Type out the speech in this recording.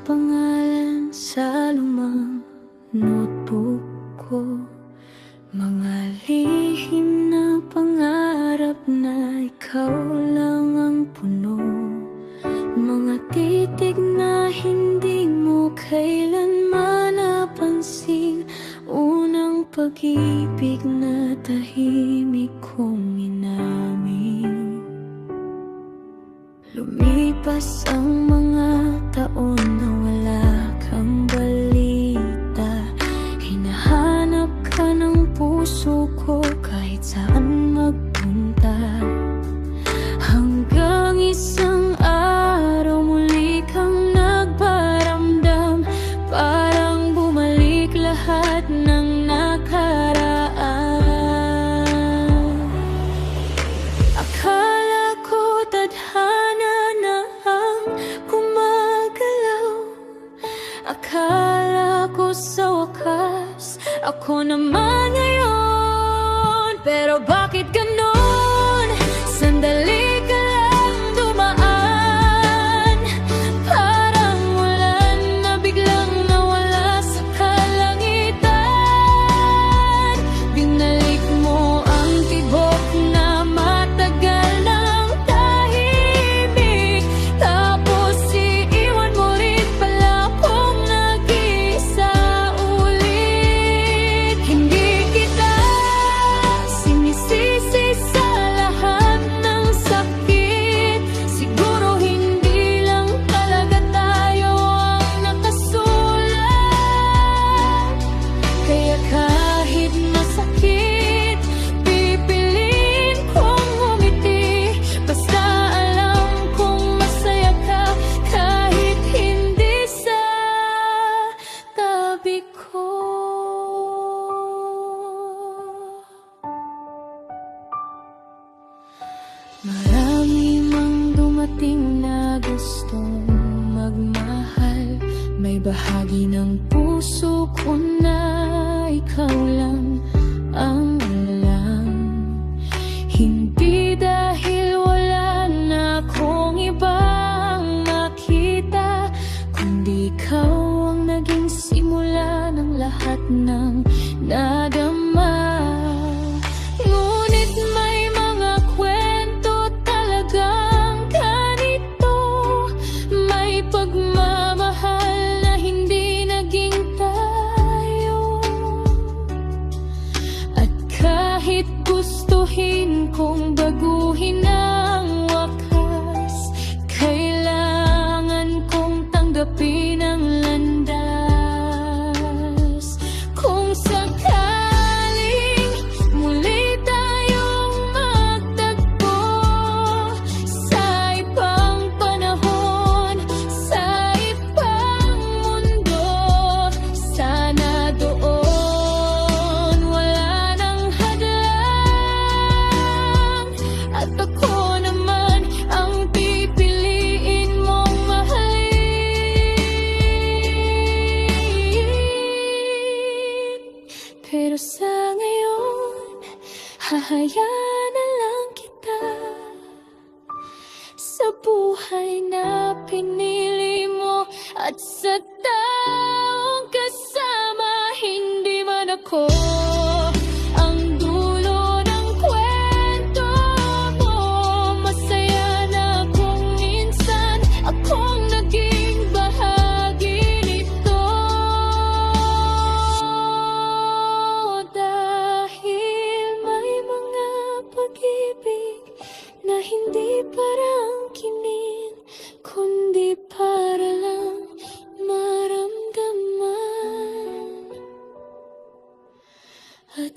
pangalan sa lumang notebook ko. Mga lihim na pangarap na ikaw lang ang puno. Mga titig na hindi mo kailanman napansin. Unang pag-ibig na tahimik kong inamin. Lumipas ang mga taon na wala kang balita. Hinahanap ka ng puso ko kahit saan magpunta. Hanggang isang araw muli kang nagparamdam. Parang bumalik lahat ng nakaraan. Akala ko tadhana na ang gumagalaw. Akala ko sa wakas ako naman ngayon. Pero bakit ganon? Sandali ka lang dumaan. Parang ulan na biglang nawala sa kalangitan. Binalik mo ang tibok na matagal ng tahimik. Tapos iiwan mo rin pala kung nag-iisa ulit. Hindi kita sinisisi sa lahat ng sakit. Siguro hindi lang talaga tayo ang nakasulat. Kaya kahit masakit, pipiliin kong umiti. Basta alam kong masaya ka kahit hindi sa tabi ko. Marami mang dumating na gustong magmahal. May bahagi ng puso ko na ikaw lang ang alam. Hindi dahil wala na akong ibang makita, kundi ikaw ang naging simula ng lahat ng nadama. Ngunit may mga kwento talagang ganito. May pagmamahal na hindi naging tayo. At kahit gustuhin kong baguhin ang wakas, kailangan kong tanggapin ang landas. Kung sakaling muli tayong magtagpo sa ibang panahon, sa ibang mundo, sana doon wala nang hadlang. At ako naman ang pipiliin mong mahalin. Pero sa ngayon, hahayaan na lang kita sa buhay na pinili mo. At sa taong kasama, hindi man ako ang dulo ng kwento mo. Masaya na kung minsan akong naging bahagi nito. Dahil may mga pag-ibig na hindi para angkinin, kundi para lang maramdaman. At